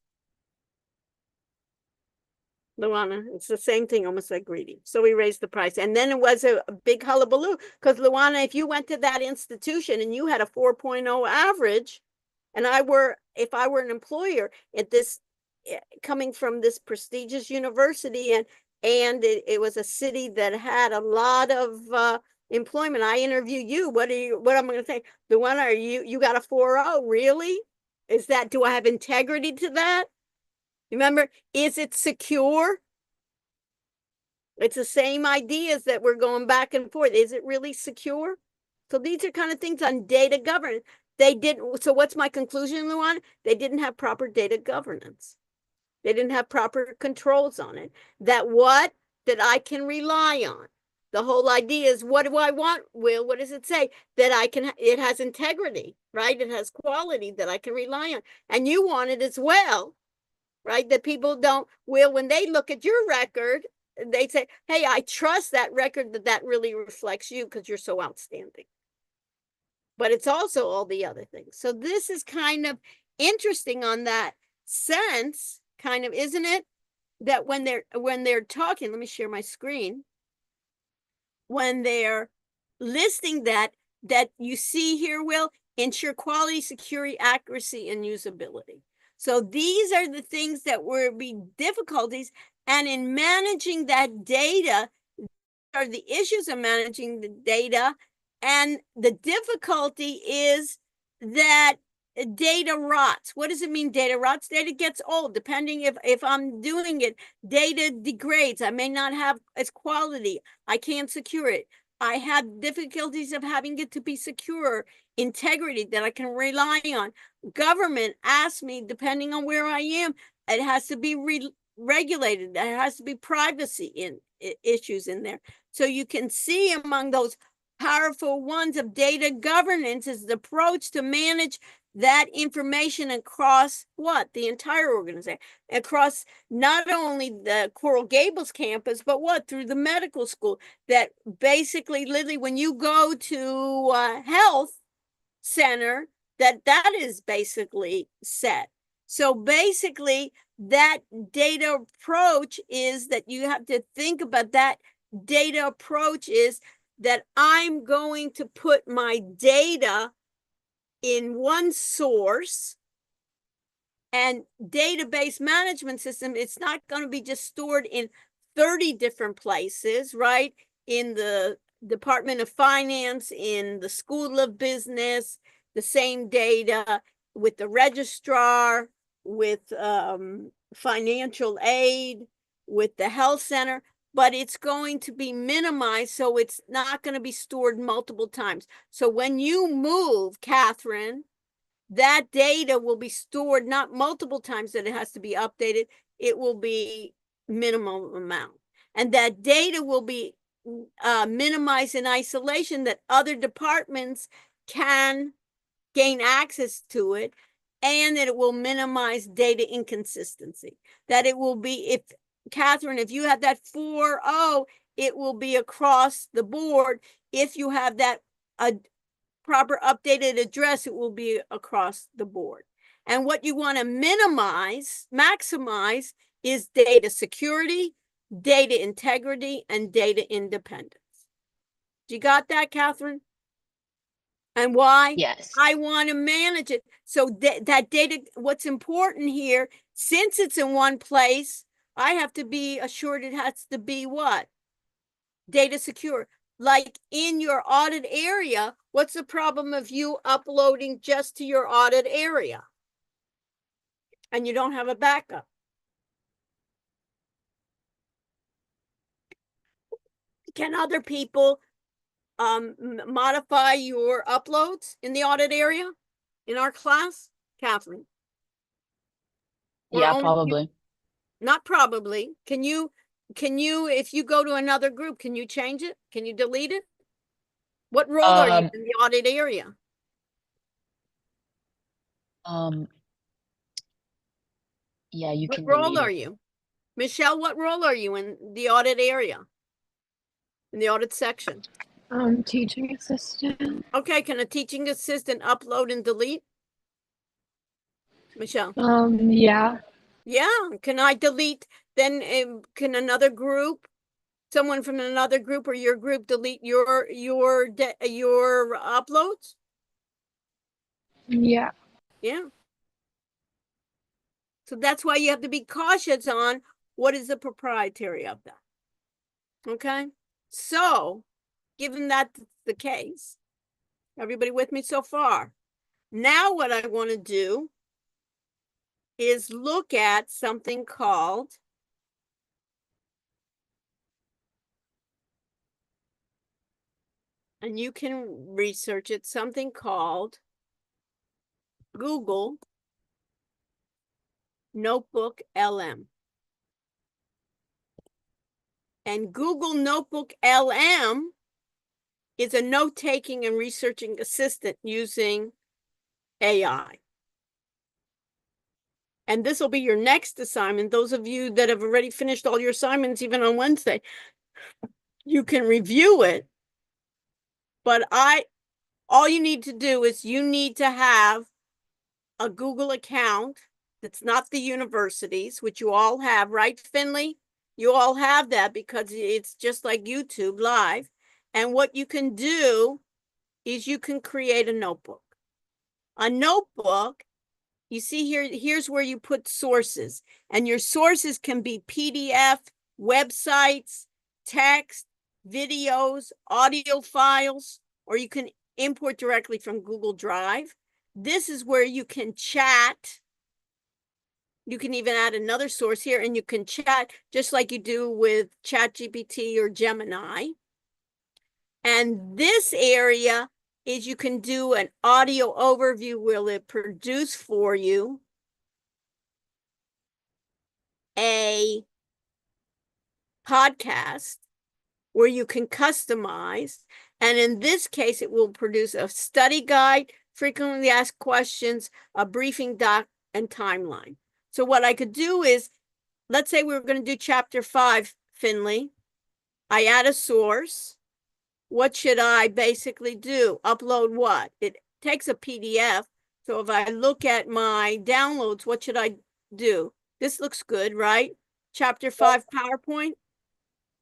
Luana, it's the same thing, almost like greedy. So we raised the price. And then it was a big hullabaloo. Because Luana, if you went to that institution and you had a 4.0 average, and if I were an employer at this, coming from this prestigious university, and it was a city that had a lot of employment, I interview you. What am I going to say? Luana, you got a 4.0? Really? Do I have integrity to that? Remember, is it secure? It's the same ideas that we're going back and forth. Is it really secure? So these are kind of things on data governance. So what's my conclusion, Luana? They didn't have proper data governance. They didn't have proper controls on it. That I can rely on. The whole idea is, what do I want, Will? What does it say? It has integrity, right? It has quality that I can rely on. And you want it as well. right? That people don't, will, when they look at your record, they say, hey, I trust that record, that really reflects you because you're so outstanding. But it's also all the other things. So this is kind of interesting on that sense, kind of, isn't it? That when they're talking, let me share my screen. When they're listing that you see here, Will, ensure quality, security, accuracy, and usability. So these are the things that will be difficulties. And in managing that data, are the issues of managing the data. And the difficulty is that data rots. What does it mean, data rots? Data gets old, depending if I'm doing it. Data degrades. I may not have its quality. I can't secure it. I have difficulties of having it to be secure, integrity that I can rely on. Government asks me, depending on where I am, it has to be regulated. There has to be privacy issues in there. So you can see among those powerful ones of data governance is the approach to manage that information across what? The entire organization, across not only the Coral Gables campus, but what? Through the medical school. That basically, literally, when you go to a health center, that is basically set. So basically, that data approach is that you have to think about that data approach is that I'm going to put my data in one source, and database management system, it's not going to be just stored in 30 different places, right? In the Department of Finance, in the School of Business, the same data with the registrar, with financial aid, with the health center, but it's going to be minimized, so it's not going to be stored multiple times. So when you move, Catherine, that data will be stored not multiple times that it has to be updated. It will be minimum amount. And that data will be minimized in isolation, that other departments can gain access to it, and that it will minimize data inconsistency. That it will be, if Catherine, if you have that 4.0, it will be across the board. If you have that proper updated address, it will be across the board. And what you want to minimize, maximize, is data security, data integrity, and data independence. You got that, Catherine? And why? Yes. I want to manage it. So that data, what's important here, since it's in one place, I have to be assured it has to be what? Data secure. Like in your audit area, what's the problem of you uploading just to your audit area and you don't have a backup? Can other people modify your uploads in the audit area in our class, Catherine? Or Yeah, only probably. not probably. Can you, if you go to another group, can you change it? Can you delete it? What role are you in the audit area? Yeah, you What can role delete are it. you? Michelle, what role are you in the audit area? In the audit section? Teaching assistant. Okay, can a teaching assistant upload and delete? Michelle? Yeah. Yeah, can I delete, then can another group, someone from another group or your group delete your uploads? Yeah. Yeah. So that's why you have to be cautious on what is the proprietary of that. Okay, so given that's the case, everybody with me so far? Now what I want to do is look at something called and you can research it, something called Google Notebook LM. And Google Notebook LM is a note-taking and researching assistant using AI. And this will be your next assignment. Those of you that have already finished all your assignments, even on Wednesday, you can review it. But all you need to do is you need to have a Google account that's not the university's, which you all have, right, Finley? You all have that because it's just like YouTube Live. And what you can do is you can create a notebook. A notebook, you see here, here's where you put sources. And your sources can be PDF, websites, text, videos, audio files, or you can import directly from Google Drive. This is where you can chat. You can even add another source here and you can chat just like you do with ChatGPT or Gemini. And this area is you can do an audio overview where it produce for you a podcast where you can customize. And in this case, it will produce a study guide, frequently asked questions, a briefing doc, and timeline. So what I could do is, let's say we were going to do chapter 5, Finley. I add a source. What should I basically do? Upload what? It takes a PDF. So if I look at my downloads, what should I do? This looks good, right? Chapter 5 PowerPoint,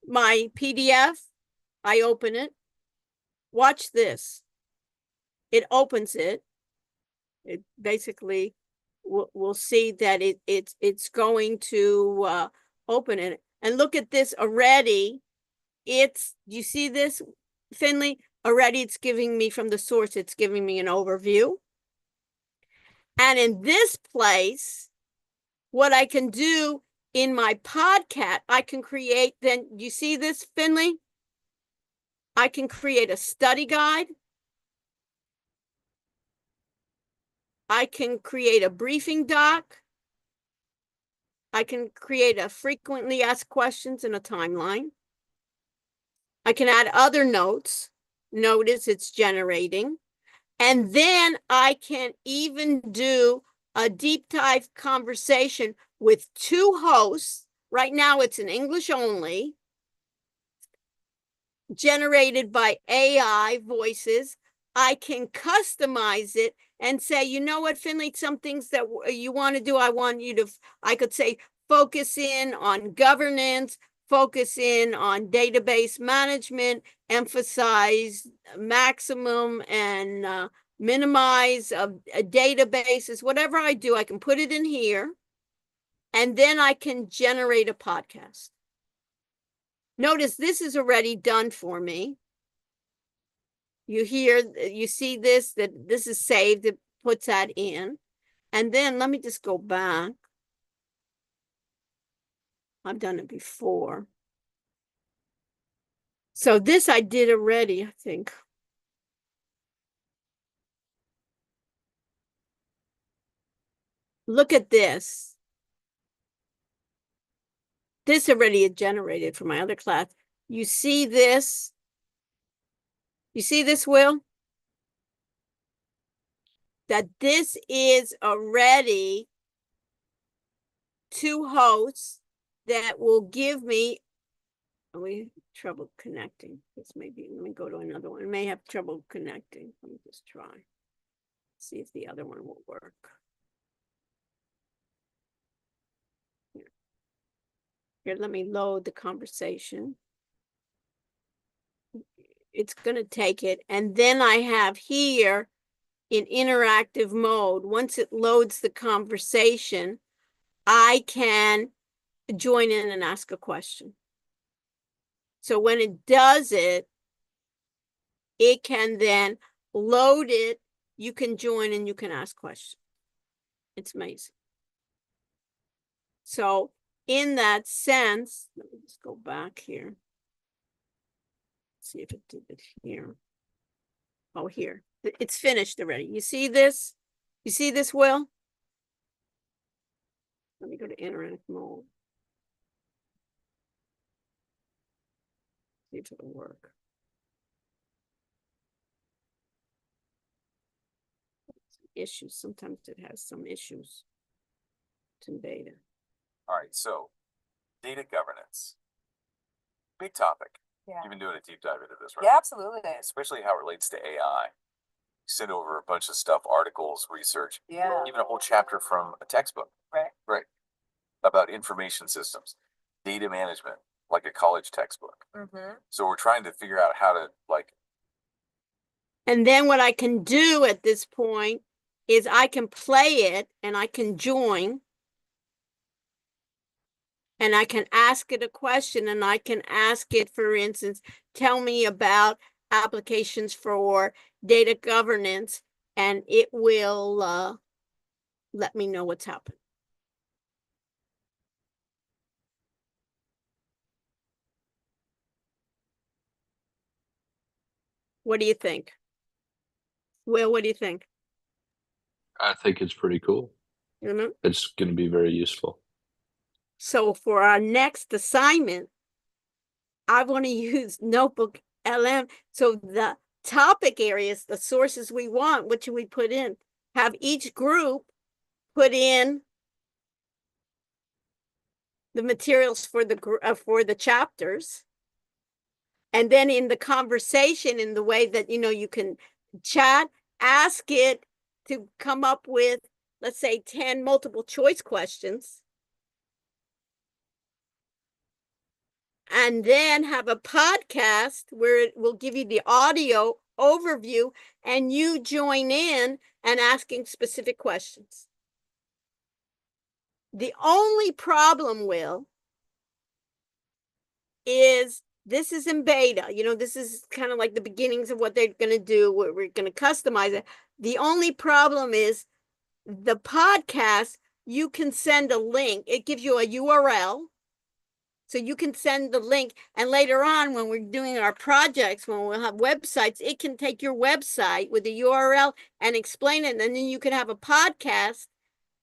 my PDF, I open it. Watch this. It opens it. It basically, we'll see that it's going to open it. And look at this already. You see this, Finley? Already it's giving me from the source, it's giving me an overview. And in this place, what I can do in my podcast, I can create, then you see this, Finley? I can create a study guide. I can create a briefing doc. I can create a frequently asked questions and a timeline. I can add other notes. Notice it's generating. And then I can even do a deep dive conversation with 2 hosts. Right now it's in English only, generated by AI voices. I can customize it and say, you know what, Finley, some things that you want to do, I could say, focus in on governance, focus in on database management, emphasize maximum and minimize databases. Whatever I do, I can put it in here, and then I can generate a podcast. Notice this is already done for me. You see this, that this is saved, it puts that in. And then let me just go back. I've done it before. So this I did already, I think. Look at this. This already is generated for my other class. You see this? You see this, Will? That this is already 2 hosts that will give me, we have trouble connecting. This may be, let me go to another one. I may have trouble connecting. Let me just try. See if the other one will work. Here, let me load the conversation. It's going to take it. And then I have here in interactive mode, once it loads the conversation, I can join in and ask a question. So when it does it, it can then load it. You can join and you can ask questions. It's amazing. So in that sense, let me just go back here. See if it did it here. Oh, here. It's finished already. You see this? You see this, Will? Let me go to interactive mode. See if it'll work. Issues. Sometimes it has some issues. Some data. All right, so data governance. Big topic. Yeah. You've been doing a deep dive into this, right? Yeah, absolutely. Especially how it relates to AI. Send over a bunch of stuff, articles, research, Yeah. even a whole chapter from a textbook. Right. Right. About information systems, data management, like a college textbook. Mm-hmm. So we're trying to figure out how to And then what I can do at this point is I can play it and I can join and I can ask it a question and I can ask it, for instance, tell me about applications for data governance, and it will let me know what's happened. What do you think? Will, what do you think? I think it's pretty cool. You know? It's going to be very useful. So for our next assignment, I want to use Notebook LM. So the topic areas, the sources we want, what should we put in? Have each group put in the materials for the chapters. And then in the conversation, in the way that, you can chat, ask it to come up with, let's say, 10 multiple choice questions. And then have a podcast where it will give you the audio overview and you join in and asking specific questions. The only problem, Will, is this is in beta. This is kind of like the beginnings of what they're going to do. We're going to customize it. The only problem is the podcast, you can send a link. It gives you a URL. So you can send the link, and later on when we're doing our projects, when we'll have websites, it can take your website with the URL and explain it. And then you can have a podcast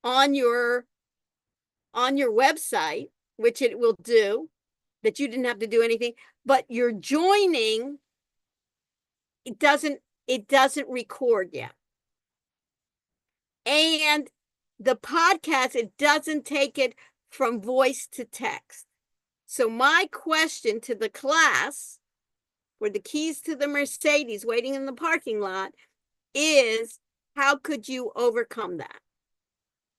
on your website, which it will do, that you didn't have to do anything, but you're joining, it doesn't record yet. And the podcast, it doesn't take it from voice to text. So my question to the class for the keys to the Mercedes waiting in the parking lot is, how could you overcome that?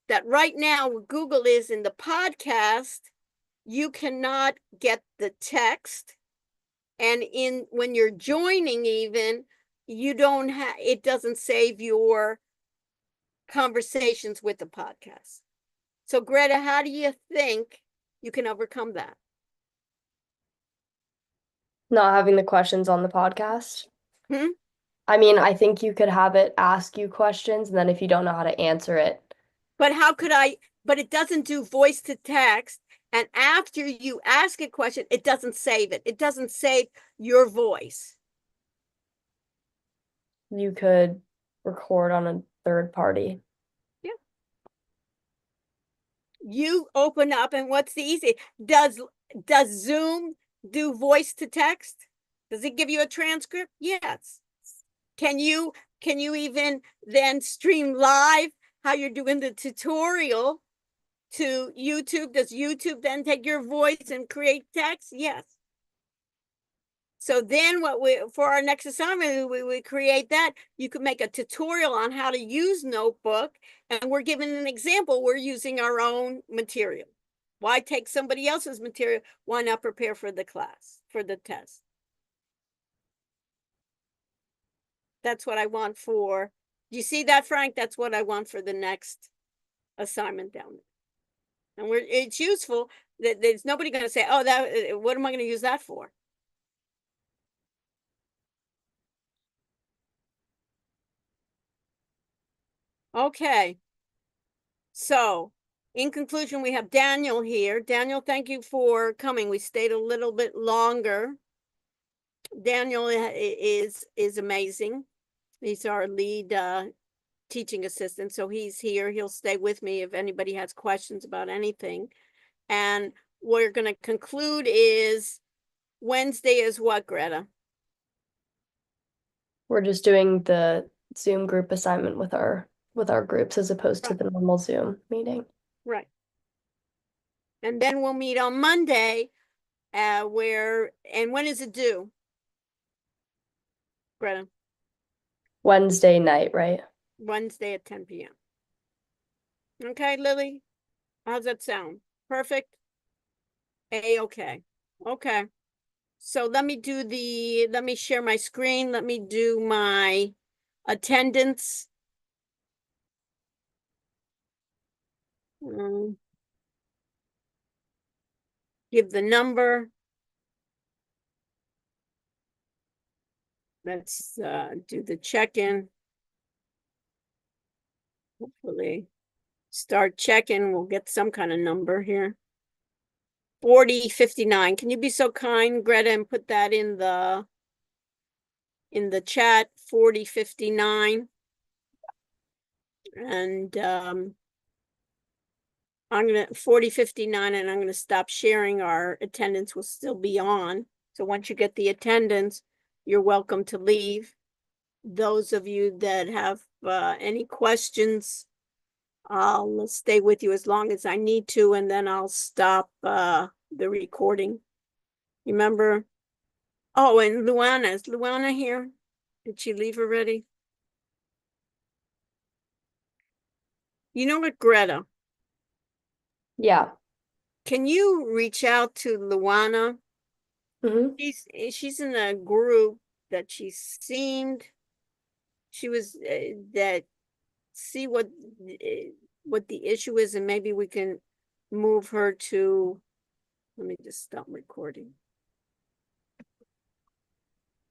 That right now, what Google is in the podcast, you cannot get the text. And when you're joining even, it doesn't save your conversations with the podcast. So Greta, how do you think you can overcome that? Not having the questions on the podcast. Hmm? I mean, I think you could have it ask you questions, and then if you don't know how to answer it. But but it doesn't do voice to text. And after you ask a question, it doesn't save it. It doesn't save your voice. You could record on a third party. Yeah. You open up, and what's the easy? Does Zoom do voice to text? Does it give you a transcript? Yes. Can you even then stream live how you're doing the tutorial to YouTube? Does YouTube then take your voice and create text? Yes. So then for our next assignment, we create that. You could make a tutorial on how to use Notebook, and we're giving an example. We're using our own material. Why take somebody else's material? Why not prepare for the class, for the test? That's what I want for, do you see that, Frank? That's what I want for the next assignment down there. And it's useful that there's nobody going to say, oh, what am I going to use that for? Okay. So in conclusion, we have Daniel here. Daniel, thank you for coming. We stayed a little bit longer. Daniel is amazing. He's our lead teaching assistant. So he's here. He'll stay with me if anybody has questions about anything. And we're going to conclude is Wednesday is what, Greta? We're just doing the Zoom group assignment with our groups as opposed to the normal Zoom meeting. Right. And then we'll meet on Monday, and when is it due? Greta, Wednesday night, right? Wednesday at 10 p.m. Okay, Lily, how's that sound? Perfect? A-okay. Okay. So let me share my screen. Let me do my attendance. Give the number. Let's do the check-in. Hopefully start checking. We'll get some kind of number here. 4059. Can you be so kind, Greta, and put that in the chat? 4059. And I'm gonna 4059, and I'm gonna stop sharing. Our attendance will still be on. So once you get the attendance, you're welcome to leave. Those of you that have any questions, I'll stay with you as long as I need to, and then I'll stop the recording. Remember? Oh, and Luana, is Luana here? Did she leave already? You know what, Greta? Yeah. Can you reach out to Luana? Mm-hmm. She's in a group that she was that see what the issue is, and maybe we can move her to. Let me just stop recording.